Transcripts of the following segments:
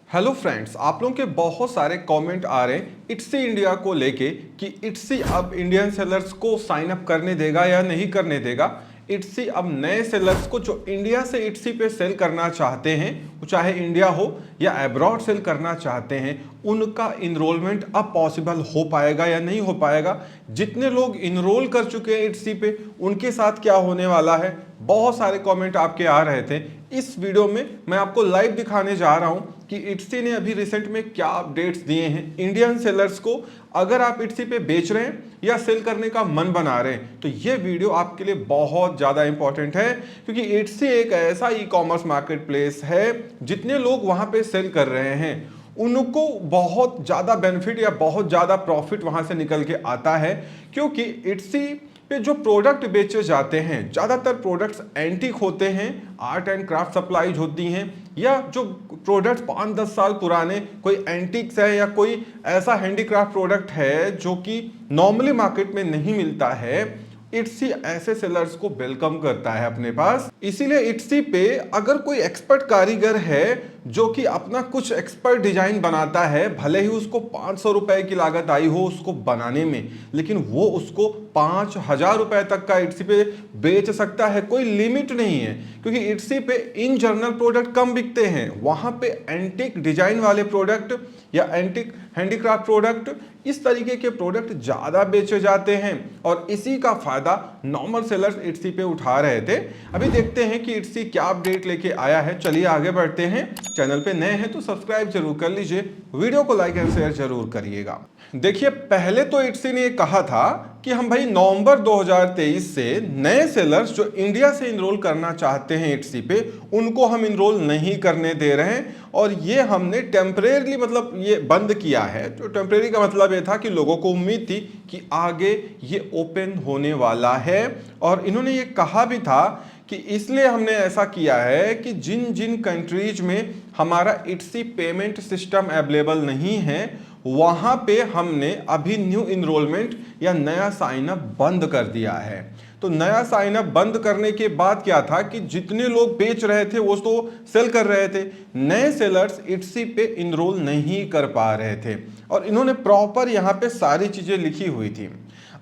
Hello friends, आप लोगों के बहुत सारे कमेंट आ रहे हैं इट्सी इंडिया को लेके कि इट्सी अब इंडियन सेलर्स को साइन अप करने देगा या नहीं करने देगा। इट्सी अब नए सेलर्स को जो इंडिया से इट्सी पे सेल करना चाहते हैं, वो चाहे इंडिया हो या अब्रॉड सेल करना चाहते हैं, उनका इनरोलमेंट अब पॉसिबल हो पाएगा या नहीं हो पाएगा। जितने लोग इनरोल कर चुके हैं इट्सी पे, उनके साथ क्या होने वाला है, बहुत सारे कमेंट आपके आ रहे थे। इस वीडियो में मैं आपको लाइव दिखाने जा रहा हूं कि इट्सी ने अभी रिसेंट में क्या अपडेट्स दिए हैं इंडियन सेलर्स को। अगर आप इट्सी पे बेच रहे हैं या सेल करने का मन बना रहे हैं तो ये वीडियो आपके लिए बहुत ज़्यादा इंपॉर्टेंट है, क्योंकि इट्सी एक ऐसा ई कॉमर्स मार्केट प्लेस है, जितने लोग वहां पे सेल कर रहे हैं उनको बहुत ज़्यादा बेनिफिट या बहुत ज़्यादा प्रॉफिट वहां से निकल के आता है। क्योंकि इट्सी पे जो प्रोडक्ट बेचे जाते हैं, ज़्यादातर प्रोडक्ट्स एंटीक होते हैं, आर्ट एंड क्राफ्ट सप्लाईज होती हैं, या जो प्रोडक्ट्स 5-10 साल पुराने कोई एंटीक्स है या कोई ऐसा हैंडीक्राफ्ट प्रोडक्ट है जो कि नॉर्मली मार्केट में नहीं मिलता है, इट्सी ऐसे सेलर्स को वेलकम करता है अपने पास। इसीलिए इट्सी पे अगर कोई एक्सपर्ट कारीगर है जो कि अपना कुछ एक्सपर्ट डिजाइन बनाता है, भले ही उसको 500 रुपए की लागत आई हो उसको बनाने में, लेकिन वो उसको 5000 रुपए तक का इट्सी पे बेच सकता है, कोई लिमिट नहीं है। क्योंकि इट्सी पे इन जनरल प्रोडक्ट कम बिकते हैं, वहां पे एंटिक डिजाइन वाले प्रोडक्ट या एंटिक हैंडीक्राफ्ट प्रोडक्ट, इस तरीके के प्रोडक्ट ज्यादा बेचे जाते हैं और इसी का फायदा नॉर्मल सेलर्स इट्सी पे उठा रहे थे। अभी देखते हैं कि इट्सी क्या अपडेट लेके आया है। चलिए आगे बढ़ते हैं। चैनल पे नए हैं तो सब्सक्राइब जरूर कर लीजिए, वीडियो को लाइक एंड शेयर जरूर करिएगा। देखिए, पहले तो इट्सी ने कहा था कि हम भाई नवंबर 2023 से नए सेलर्स जो इंडिया से इनरोल करना चाहते हैं इट्सी पे, उनको हम इनरोल नहीं करने दे रहे हैं और ये हमने टेम्परेरी मतलब ये बंद किया है। तो टेम्परेरी का मतलब ये था कि लोगों को उम्मीद थी कि आगे ये ओपन होने वाला है, और इन्होंने ये कहा भी था कि इसलिए हमने ऐसा किया है कि जिन जिन कंट्रीज में हमारा इट्सी पेमेंट सिस्टम अवेलेबल नहीं है, वहां पे हमने अभी न्यू इनरोलमेंट या नया साइन अप बंद कर दिया है। तो नया साइन अप बंद करने के बाद क्या था कि जितने लोग बेच रहे थे वो तो सेल कर रहे थे, नए सेलर्स इट्सी पे इनरोल नहीं कर पा रहे थे, और इन्होंने प्रॉपर यहाँ पे सारी चीजें लिखी हुई थी।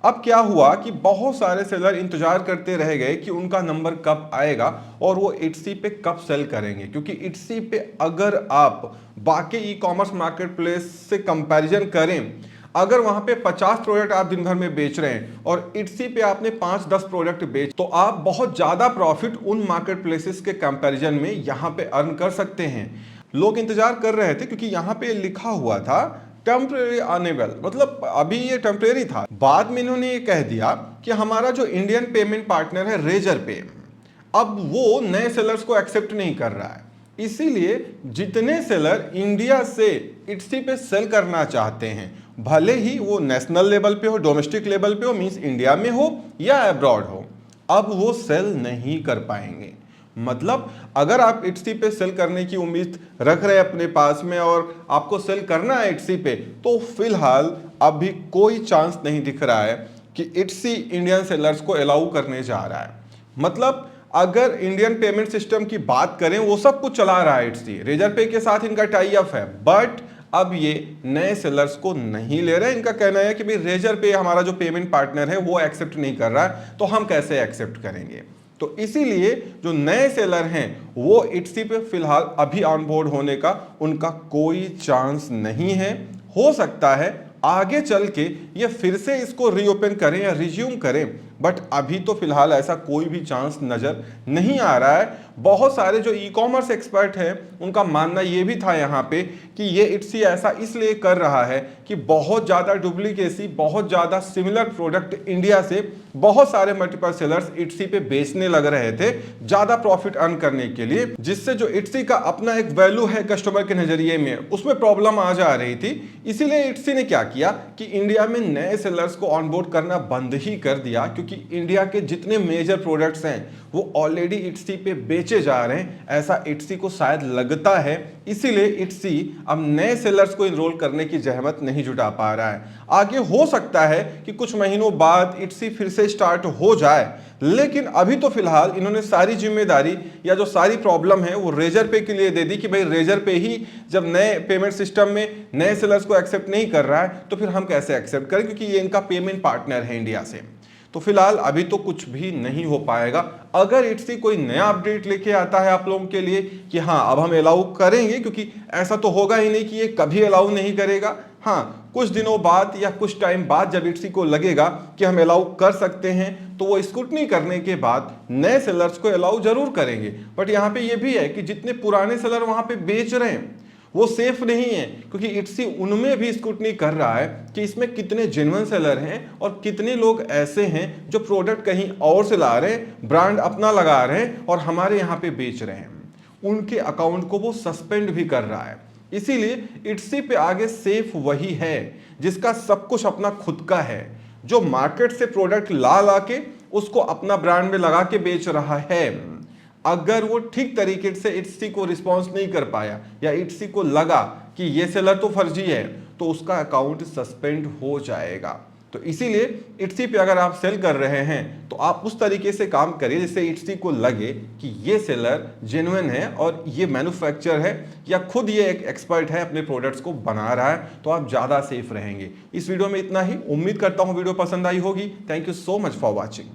अब क्या हुआ कि बहुत सारे सेलर इंतजार करते रह गए कि उनका नंबर कब आएगा और वो इट्सी पे कब सेल करेंगे। क्योंकि इट्सी पे अगर आप बाकी ई कॉमर्स मार्केट प्लेस से कंपैरिजन करें, अगर वहां पे 50 प्रोडक्ट आप दिन भर में बेच रहे हैं और इट्सी पे आपने 5-10 प्रोडक्ट बेच, तो आप बहुत ज्यादा प्रॉफिट उन मार्केट प्लेसेस के कंपैरिजन में यहां पे अर्न कर सकते हैं। लोग इंतजार कर रहे थे क्योंकि यहां पे लिखा हुआ था टेम्परेरी अनेबल, मतलब अभी ये टेम्परेरी था। बाद में इन्होंने ये कह दिया कि हमारा जो इंडियन पेमेंट पार्टनर है रेजर पे, अब वो नए सेलर्स को एक्सेप्ट नहीं कर रहा है। इसीलिए जितने सेलर इंडिया से इट्सी पे सेल करना चाहते हैं, भले ही वो नेशनल लेवल पे हो, डोमेस्टिक लेवल पे हो, मींस इंडिया में हो या अब्रॉड हो, अब वो सेल नहीं कर पाएंगे। मतलब अगर आप इट्सी पे सेल करने की उम्मीद रख रहे हैं अपने पास में और आपको सेल करना है इट्सी पे, तो फिलहाल अभी कोई चांस नहीं दिख रहा है कि इट्सी इंडियन सेलर्स को अलाउ करने जा रहा है। मतलब अगर इंडियन पेमेंट सिस्टम की बात करें, वो सब कुछ चला रहा है इट्सी, रेजर पे के साथ इनका टाई अप है, बट अब ये नए सेलर्स को नहीं ले रहे। इनका कहना है कि भाई रेजर पे हमारा जो पेमेंट पार्टनर है वो एक्सेप्ट नहीं कर रहा है, तो हम कैसे एक्सेप्ट करेंगे। तो इसीलिए जो नए सेलर हैं वो इट्सी पे फिलहाल अभी ऑनबोर्ड होने का उनका कोई चांस नहीं है। हो सकता है आगे चल के ये फिर से इसको रीओपन करें या रिज्यूम करें, बट अभी तो फिलहाल ऐसा कोई भी चांस नजर नहीं आ रहा है। बहुत सारे जो ई कॉमर्स एक्सपर्ट हैं उनका मानना ये भी था यहाँ पे कि ये इट्सी ऐसा इसलिए कर रहा है कि बहुत ज़्यादा डुप्लीकेसी, बहुत ज़्यादा सिमिलर प्रोडक्ट इंडिया से बहुत सारे मल्टीपल सेलर्स इट्सी पे बेचने लग रहे थे ज़्यादा प्रॉफिट अर्न करने के लिए, जिससे जो इट्सी का अपना एक वैल्यू है कस्टमर के नज़रिए में, उसमें प्रॉब्लम आ जा रही थी। इसीलिए इट्सी ने क्या किया कि इंडिया में नए सेलर्स को ऑनबोर्ड करना बंद ही कर दिया, क्योंकि क्योंकि इंडिया के जितने मेजर प्रोडक्ट्स हैं वो ऑलरेडी इट्सी पे बेचे जा रहे हैं, ऐसा इट्सी को शायद लगता है। इसीलिए इट्सी अब नए सेलर्स को इनरोल करने की जहमत नहीं जुटा पा रहा है। आगे हो सकता है कि कुछ महीनों बाद इट्सी फिर से स्टार्ट हो जाए, लेकिन अभी तो फिलहाल इन्होंने सारी जिम्मेदारी या जो सारी प्रॉब्लम है वो रेजर पे के लिए दे दी कि भाई रेजर पे ही जब नए पेमेंट सिस्टम में नए सेलर्स को एक्सेप्ट नहीं कर रहा है तो फिर हम कैसे एक्सेप्ट करें, क्योंकि ये इनका पेमेंट पार्टनर है इंडिया से। तो फिलहाल अभी तो कुछ भी नहीं हो पाएगा। अगर इट्सी कोई नया अपडेट लेके आता है आप लोगों के लिए कि हाँ अब हम अलाउ करेंगे, क्योंकि ऐसा तो होगा ही नहीं कि ये कभी अलाउ नहीं करेगा। हाँ, कुछ दिनों बाद या कुछ टाइम बाद जब इट्सी को लगेगा कि हम अलाउ कर सकते हैं तो वो स्क्रूटनी करने के बाद नए सेलर्स को अलाउ जरूर करेंगे। बट यहाँ पे ये भी है कि जितने पुराने सेलर वहां पे बेच रहे हैं वो सेफ नहीं है, क्योंकि इट्सी उनमें भी स्क्रूटनी कर रहा है कि इसमें कितने जेन्युइन सेलर हैं और कितने लोग ऐसे हैं जो प्रोडक्ट कहीं और से ला रहे हैं, ब्रांड अपना लगा रहे हैं और हमारे यहाँ पे बेच रहे हैं। उनके अकाउंट को वो सस्पेंड भी कर रहा है। इसीलिए इट्सी पे आगे सेफ वही है जिसका सब कुछ अपना खुद का है, जो मार्केट से प्रोडक्ट ला के उसको अपना ब्रांड में लगा के बेच रहा है। अगर वो ठीक तरीके से इट्सी को रिस्पॉन्स नहीं कर पाया या इट्सी को लगा कि ये सेलर तो फर्जी है तो उसका अकाउंट सस्पेंड हो जाएगा। तो इसीलिए इट्सी पे अगर आप सेल कर रहे हैं तो आप उस तरीके से काम करिए जिससे इट्सी को लगे कि ये सेलर जेन्युइन है और ये मैन्युफैक्चर है या खुद ये एक एक्सपर्ट है, अपने प्रोडक्ट्स को बना रहा है, तो आप ज़्यादा सेफ रहेंगे। इस वीडियो में इतना ही। उम्मीद करता हूँ वीडियो पसंद आई होगी। Thank you so much for watching.